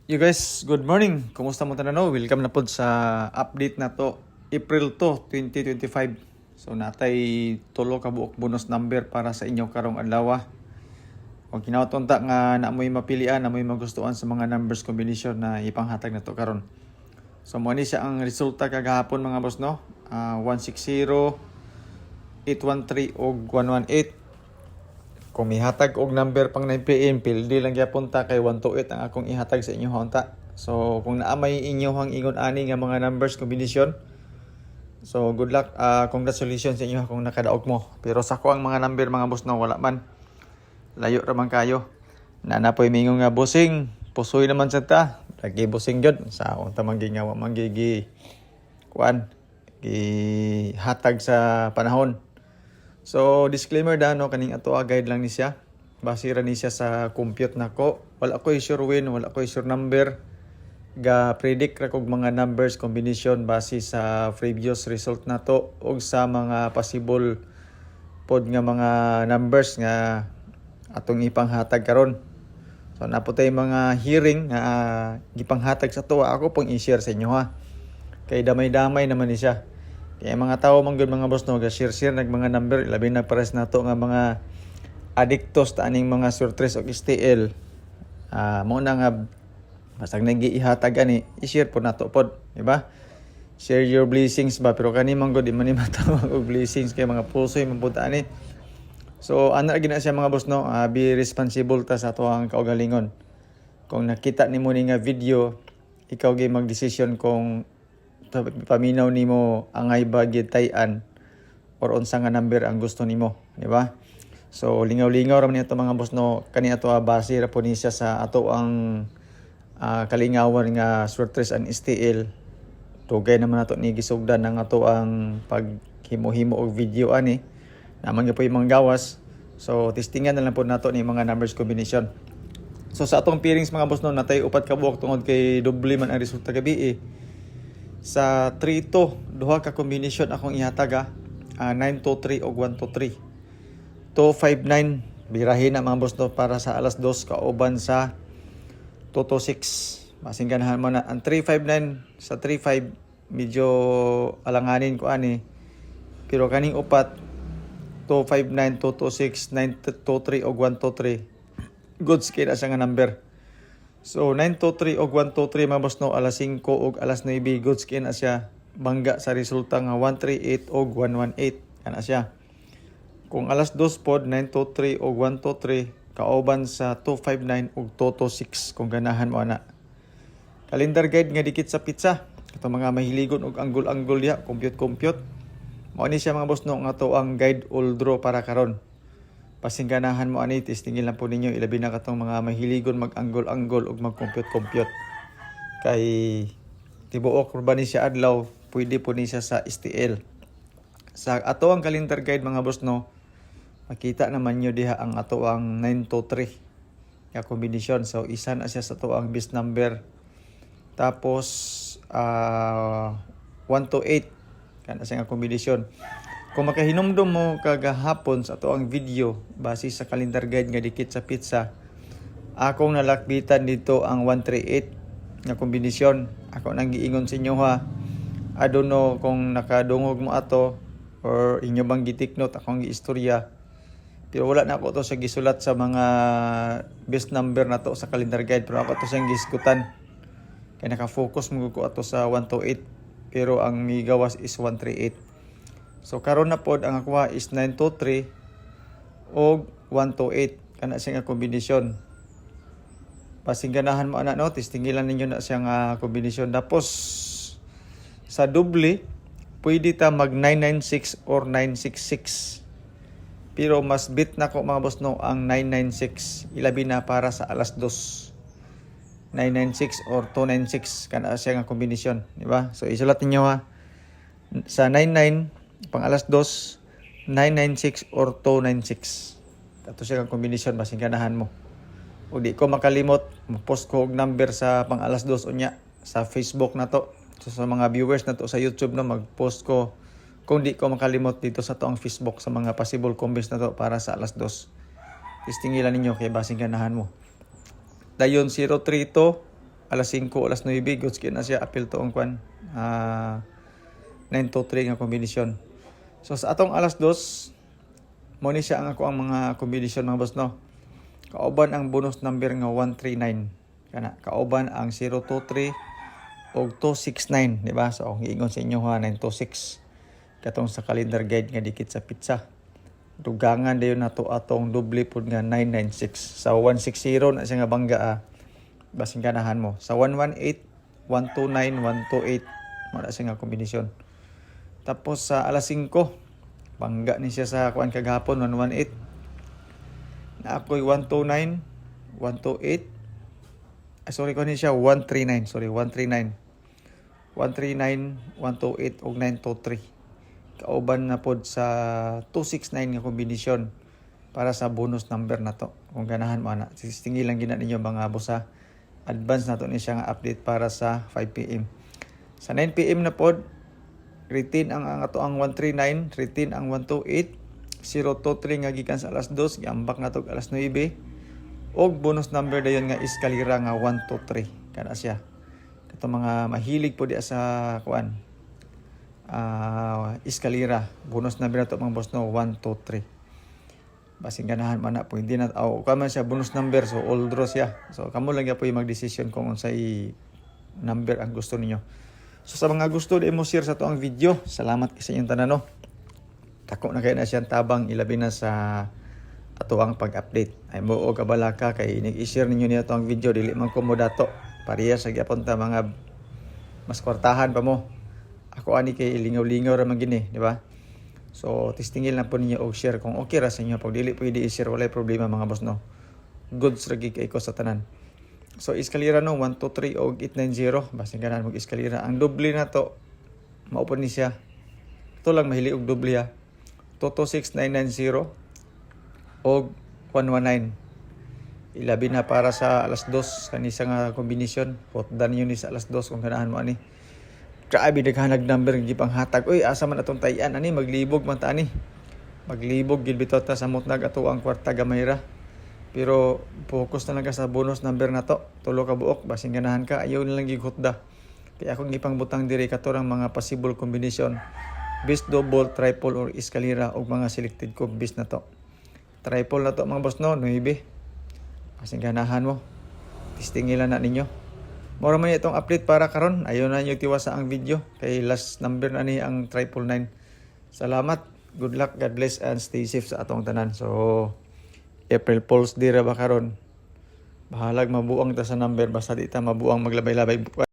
You guys, good morning. Kumusta mo tananaw? Welcome na pod sa update na to. April 2, 2025. So natay tulo ka buok bonus number para sa inyo karong adlaw. Kung kinautunta nga na mo'y mapilian, na mo'y magustuhan sa mga numbers combination na ipanghatag na to karon. So mo ni siya ang resulta kagahapon mga boss no. 160, 813 ug 118. Kung may hatag og number pang 9 PM, pildi lang gyapon ta kay 128 ang akong ihatag sa inyo honta. So kung naa may inyohang ingon ani nga mga numbers combination, so good luck, congratulations sa inyo kung nakadaog mo. Pero sa ko ang mga number mga boss no, wala man. Layo ra man kayo. Nanapoy mingon nga busing, pusoy naman sa ta. Lagi busing jud sa unta man gingawa man gigi kuan gi hatag sa panahon. So disclaimer no, kaning ato guide lang ni siya. Base ra ni siya sa compute nako. Wala ko sure win, wala ko sure number. Ga predict ra kog mga numbers combination base sa previous result nato ug sa mga possible pod nga mga numbers nga atong ipanghatag karon. So naputay mga hearing nga gipanghatag sa tuwa, ako pong i-share sa inyo ha. Kay damay-damay naman ni siya. Kaya mga tao manggod mga boss no, ga-share nag mga number, labi na pares nato nga mga adictos ta aning mga surtres og STL. Mo na nga basag nagiihatag ani, i-share po nato pod, di ba? Share your blessings ba, pero kani manggod di man ni matawag og blessings kay mga pusoy mapunta ani. So ana gina siya mga boss no, be responsible ta sa ato ang kaugalingon. Kung nakita nimo ni nga video, ikaw gyud mag-decision kung paminaw nimo angay ba gitayan or unsa nga number ang gusto nimo, di ba? So lingaw-lingaw ra man ito mga boss no, kani ato base ra po ni siya sa ato ang kalingawan nga surtres and STL. Tugay naman nato ni gisugdan ang ato ang paghimo-himo og video ani. Naman gyud imong gawas. So testingan na lang po nato ni mga numbers combination. So sa atong pairings mga boss no, natay upat ka buok tungod kay doble man ang resulta gabi Sa 3-2, duha ka combination akong ihatag 9-2-3 o 1-2-3. 2-5-9, birahin na mga boss no, para sa alas 2 kauban sa 2-2-6. Masing ganahan mo na. Ang 3-5-9 sa 3-5, medyo alanganin ko ani. Pero kaning upat, 2-5-9, 2-2-6, 9-2-3 o 1-2-3. Goods kaya siya nga number. So 9-2-3 o 1-2-3 mga boss no, alas 5 o alas 9 goods kaya na siya bangga sa resulta nga 1-3-8 o 1-1-8 kana siya. Kung alas 2 pod 9-2-3 o 1-2-3 kauban sa 2-5-9 o 2-2-6 kung ganahan mo ana. Calendar guide nga dikit sa pizza. Ito mga mahiligon og anggol-anggol ya, compute. Mao ni siya mga boss no, nga to ang guide all draw para karon. Pasingganahan mo ani, testingin lang po ninyo, ilabi na katong mga mahiligon mag-anggol-anggol ug mag-compute. Kay tibuok ba ni siya adlaw, pwede po ni siya sa STL. Sa ato ang calendar guide mga boss no, makita naman nyo diha ang ato ang 9-2-3 nga kombinasyon. So isa na siya sa ato ang base number. Tapos 1-8 kana siya nga kombinasyon. Kung makahinumdum mo kagahapon sa ato ang video base sa calendar guide nga dikit sa pizza, akong nalakbitan dito ang 138 nga kombinasyon. Ako nang giingon sa inyo ha. I don't know kung nakadungog mo ato or inyo bang gitik note akong giistorya. Pero wala na ako to sa gisulat sa mga best number na to sa calendar guide, pero ako to siyang giskutan. Kaya naka-focus mo ko ato sa 128, pero ang migawas is 138. So karon na pod ang akuha is 9-2-3 o 1-2-8 kana siya nga kombinasyon. Pasingganahan mo ana no, testingilan ninyo na siya nga kombinasyon. Tapos sa doble pwede ta mag 996 or 966. Pero mas bit na ko mga boss no ang 996, ilabi na para sa alas 2. 996 or 296 kana siya nga kombinasyon, di ba? So isulat niyo ha. Sa 99 pang alas 2, 996 or 296. Kato siya ang kombinasyon, basing ganahan mo. O di ko makalimot, post ko og number sa pang alas 2 unya sa Facebook na to. So sa mga viewers na to sa YouTube no, mag-post ko kung di ko makalimot dito sa to ang Facebook sa mga possible combos na to para sa alas 2. Testingilan ninyo kay basing ganahan mo. Dayon 032 alas 5, alas 9, goods na siya apil to ang kwan. 9 to 3 nga kombinasyon. So sa atong alas 2, mo ni siya ang ako ang mga kombinasyon mga boss no. Kauban ang bonus number nga 139. Kana kauban ang 023 og 269, di ba? So giingon sa inyo ha 926. Katong sa calendar guide nga dikit sa pizza. Dugangan dayon nato atong doble pud nga 996. Sa 160 na siya nga bangga basing ganahan mo. Sa 118, 129, 128 mo na siya nga kombinasyon. Tapos sa alas 5, bangga ni siya sa kuan kagahapon 118. Na ako'y 129, 128. Sorry ko ni siya 139, 139, 128 og 923. Kauban na pod sa 269 nga kombinasyon para sa bonus number na to. Kung ganahan mo ana, sistingi lang gina ninyo mga boss ha. Advance na to ni siya nga update para sa 5 PM. Sa 9 PM na pod, retain ang ato ang 139, retain ang 128, 023 nga gikan sa alas 2, giambak na to alas 9. Og bonus number dayon nga eskalera nga 123 kana siya. Kato mga mahilig po di sa kuan. Eskalera bonus number na to mga boss no 123. Basing ganahan man na po hindi na kamo siya bonus number so all draw siya. So kamo lang gyapon mag-decision kung unsay number ang gusto ninyo. So sa mga gusto di mo share sa to ang video, salamat sa inyong tanan no. Tako na kay na siyang tabang ilabi na sa ato ang pag-update. Ay mo og kabalaka kay nig-share ninyo niya to ang video dili man ko mo dato. Pareha sa gyapon ta mga mas kwartahan pa mo. Ako ani kay lingaw-lingaw ra man gini, di ba? So testingil na po ninyo og share kung okay ra sa inyo. Pag dili pwede i-share walay problema mga boss no. Goods ra gid kay ko sa tanan. So eskalera no 123 og 890 basta ganan mag eskalera. Ang doble na to mao po ni siya. Ito lang mahili og doble ha. 226990 og 119. Ilabi na para sa alas 2 kanisa nga kombinasyon. Hotdan yun ni sa alas 2 kung ganahan mo ani. Grabe daghanag number gi panghatag. Uy asa man atong tayan ani maglibog man ta ani. Maglibog gid bitaw ta sa mutnag ato ang kwarta gamay ra. Pero focus na lang ka sa bonus number na to. Tulo ka buok basing ganahan ka ayaw na lang gihutda. Kaya akong ipangbutang diri katurang mga possible combination. Base double, triple or eskalera og mga selected combis na to. Triple na to mga boss no 9. Basing ganahan mo. Tistingilan na ninyo. Mora man itong update para karon. Ayaw na nyo tiwasa ang video. Kay last number na ni ang 999. Salamat. Good luck. God bless and stay safe sa atong tanan. So, April Fools di ra ba karon? Bahalag mabuang ta sa number. Basta di ta mabuang maglabay-labay.